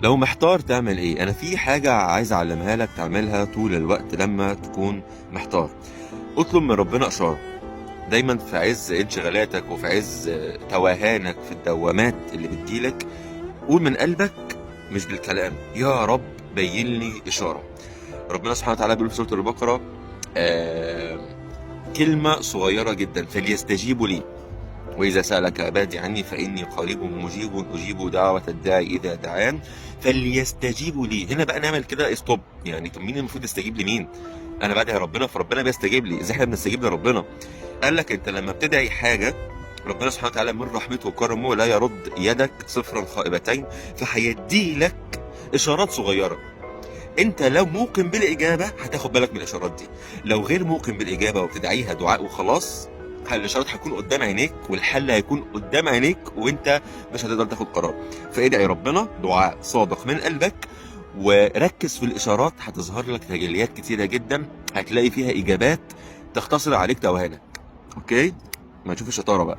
لو محتار تعمل ايه؟ انا في حاجة عايز اعلمها لك تعملها طول الوقت لما تكون محتار. اطلب من ربنا اشارة. دايما في عز انشغالاتك وفي عز توهانك في الدوامات اللي بتجيلك، قول من قلبك مش بالكلام: يا رب بين لي اشارة. ربنا سبحانه وتعالى بيقول في سورة البقرة كلمة صغيرة جدا: فليستجيبوا لي وإذا سألك عبادي عني فإني قريب مجيب أجيب دعوة الداعي إذا دعان فليستجيبوا لي. هنا بقى نعمل كده ستوب. يعني طب مين المفروض يستجيب لمين؟ أنا بدعي ربنا فربنا بيستجيب لي. إزاي إحنا بنستجيب لربنا؟ قال لك أنت لما بتدعي حاجة، ربنا سبحانه وتعالى من رحمته وكرمه لا يرد يدك صفرا خائبتين، فهيدي لك إشارات صغيرة. انت لو موقن بالاجابه هتاخد بالك من الاشارات دي. لو غير موقن بالاجابه وبتدعيها دعاء وخلاص، الاشارات هتكون قدام عينيك والحل هيكون قدام عينيك وانت مش هتقدر تاخد قرار. فادعي ربنا دعاء صادق من قلبك وركز في الاشارات، هتظهر لك تجليات كتيره جدا هتلاقي فيها اجابات تختصر عليك توهانك. اوكي؟ ما تشوف الشطاره بقى.